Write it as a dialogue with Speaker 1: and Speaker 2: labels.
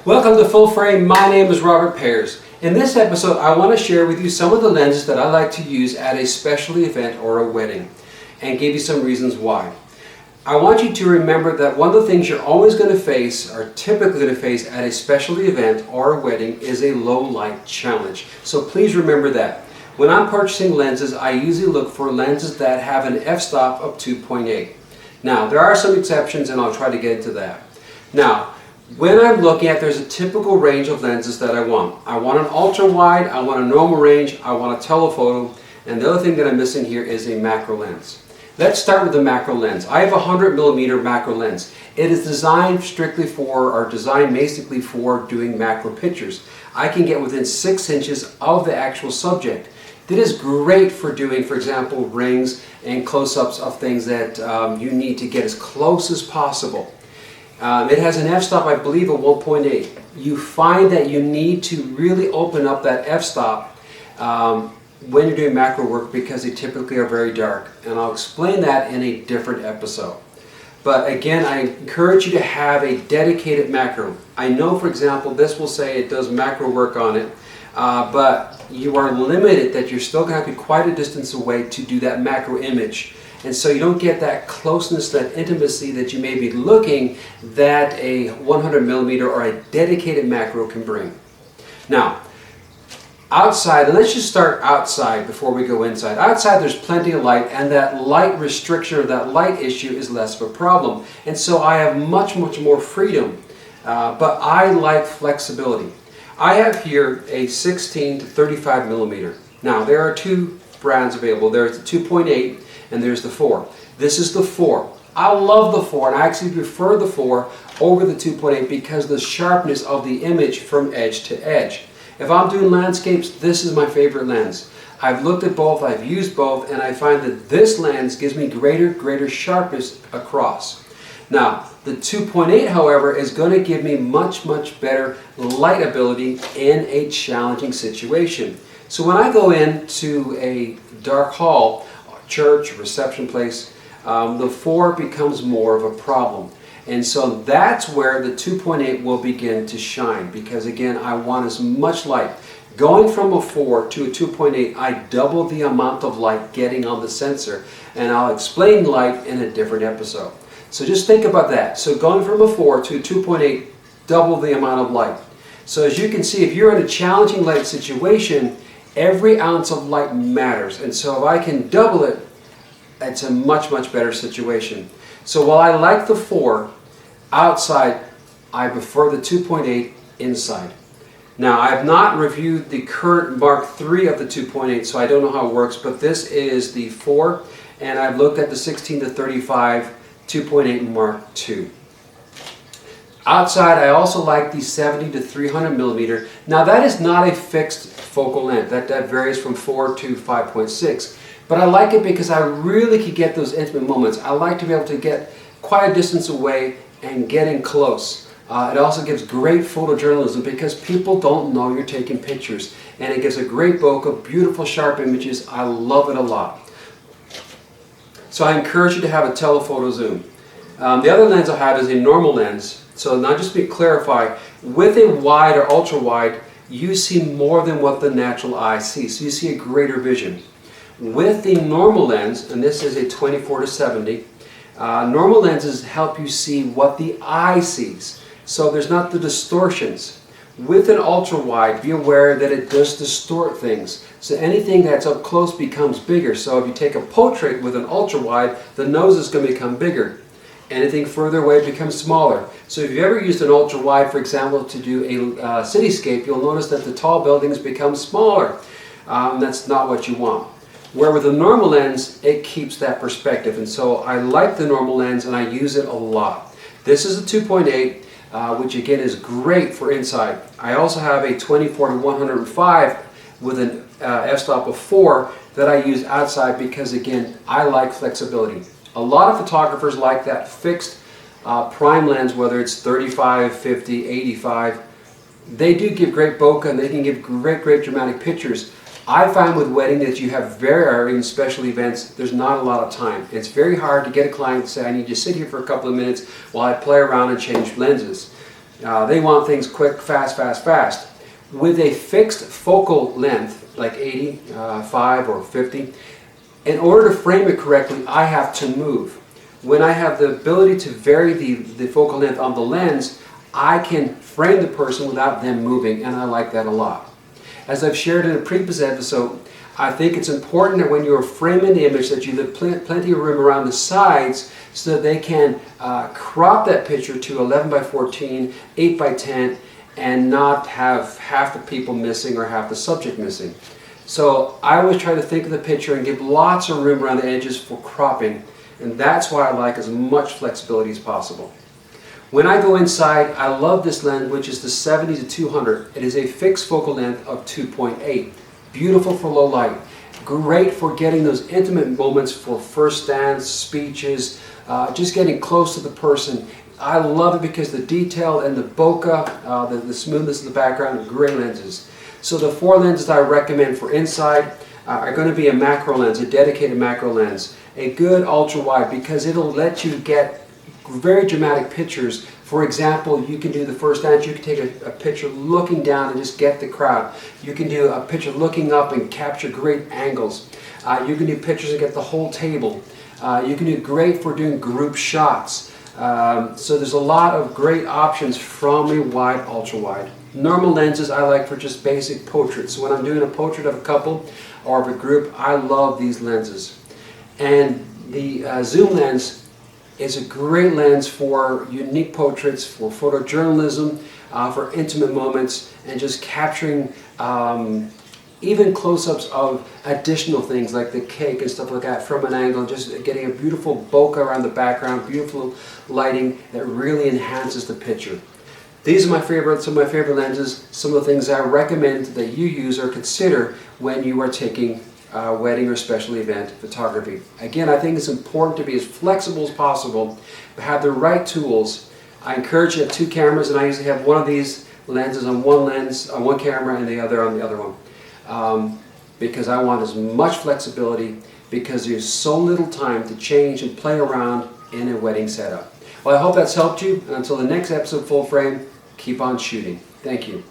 Speaker 1: Welcome to Full Frame. My name is Robert Pears. In this episode, I want to share with you some of the lenses that I like to use at a specialty event or a wedding, and give you some reasons why. I want you to remember that one of the things you're always going to face, or typically going to face at a specialty event or a wedding, is a low light challenge. So please remember that. When I'm purchasing lenses, I usually look for lenses that have an f-stop of 2.8. Now, there are some exceptions, and I'll try to get into that. Now, when I'm looking at, there's a typical range of lenses that I want. I want an ultra wide, I want a normal range, I want a telephoto, and the other thing that I'm missing here is a macro lens. Let's start with the macro lens. I have a 100mm macro lens. It is designed strictly for, or designed basically for doing macro pictures. I can get within 6 inches of the actual subject. That is great for doing, for example, rings and close-ups of things that you need to get as close as possible. It has an f-stop, I believe, of 1.8. You find that you need to really open up that f-stop when you're doing macro work because they typically are very dark. And I'll explain that in a different episode. But again, I encourage you to have a dedicated macro. I know, for example, this will say it does macro work on it, but you are limited that you're still going to have to be quite a distance away to do that macro image. And so you don't get that closeness, that intimacy that you may be looking that a 100mm or a dedicated macro can bring. Now, outside, and let's just start outside before we go inside. Outside there's plenty of light, and that light restriction or that light issue is less of a problem. And so I have much more freedom, but I like flexibility. I have here a 16 to 35mm. Now there are two brands available. There's the 2.8 and there's the 4. This is the 4. I love the 4, and I actually prefer the 4 over the 2.8 because of the sharpness of the image from edge to edge. If I'm doing landscapes, this is my favorite lens. I've looked at both, I've used both, and I find that this lens gives me greater sharpness across. Now, the 2.8, however, is going to give me much better light ability in a challenging situation. So when I go into a dark hall, church, reception place, the 4 becomes more of a problem. And so that's where the 2.8 will begin to shine, because again, I want as much light. Going from a 4 to a 2.8, I double the amount of light getting on the sensor, and I'll explain light in a different episode. So just think about that. So going from a 4 to a 2.8, double the amount of light. So as you can see, if you're in a challenging light situation, every ounce of light matters, and so if I can double it, it's a much better situation. So while I like the 4 outside, I prefer the 2.8 inside. Now, I have not reviewed the current Mark III of the 2.8, so I don't know how it works, but this is the 4, and I've looked at the 16 to 35 2.8 Mark II. Outside, I also like the 70 to 300mm. Now, that is not a fixed focal length. That varies from 4 to 5.6. But I like it because I really can get those intimate moments. I like to be able to get quite a distance away and get in close. It also gives great photojournalism because people don't know you're taking pictures. And it gives a great bokeh of beautiful, sharp images. I love it a lot. So I encourage you to have a telephoto zoom. The other lens I have is a normal lens. So now just to clarify, with a wide or ultra wide, you see more than what the natural eye sees. So you see a greater vision. With the normal lens, and this is a 24 to 70, normal lenses help you see what the eye sees. So there's not the distortions. With an ultra wide, be aware that it does distort things. So anything that's up close becomes bigger. So if you take a portrait with an ultra wide, the nose is going to become bigger. Anything further away becomes smaller. So if you've ever used an ultra wide, for example, to do a cityscape, you'll notice that the tall buildings become smaller. That's not what you want. Where with a normal lens, it keeps that perspective. And so I like the normal lens and I use it a lot. This is a 2.8, which again is great for inside. I also have a 24 to 105 with an f-stop of 4 that I use outside because again, I like flexibility. A lot of photographers like that fixed prime lens, whether it's 35, 50, 85. They do give great bokeh and they can give great dramatic pictures. I find with wedding that you have very, in special events, there's not a lot of time. It's very hard to get a client to say, I need you to sit here for a couple of minutes while I play around and change lenses. They want things quick, fast, fast, fast. With a fixed focal length, like 85 or 50, in order to frame it correctly, I have to move. When I have the ability to vary the focal length on the lens, I can frame the person without them moving, and I like that a lot. As I've shared in a previous episode, I think it's important that when you're framing the image that you leave plenty of room around the sides so that they can crop that picture to 11 by 14, 8 by 10, and not have half the people missing or half the subject missing. So I always try to think of the picture and give lots of room around the edges for cropping, and that's why I like as much flexibility as possible. When I go inside, I love this lens, which is the 70 to 200. It is a fixed focal length of 2.8. Beautiful for low light. Great for getting those intimate moments for first dance, speeches, just getting close to the person. I love it because the detail and the bokeh, the smoothness of the background, are great lenses. So the 4 lenses I recommend for inside are going to be a macro lens, a dedicated macro lens. A good ultra wide, because it'll let you get very dramatic pictures. For example, you can do the first dance, you can take a picture looking down and just get the crowd. You can do a picture looking up and capture great angles. You can do pictures and get the whole table. You can do great for doing group shots. So there's a lot of great options from a wide, ultra wide. Normal lenses I like for just basic portraits. So when I'm doing a portrait of a couple or of a group, I love these lenses. And the zoom lens is a great lens for unique portraits, for photojournalism, for intimate moments, and just capturing even close-ups of additional things like the cake and stuff like that from an angle, just getting a beautiful bokeh around the background, beautiful lighting that really enhances the picture. These are some of my favorite lenses, some of the things I recommend that you use or consider when you are taking wedding or special event photography. Again, I think it's important to be as flexible as possible, but have the right tools. I encourage you to have 2 cameras, and I usually have one of these lenses on one camera and the other on the other one, because I want as much flexibility, because there's so little time to change and play around in a wedding setup. Well, I hope that's helped you, and until the next episode of Full Frame, keep on shooting. Thank you.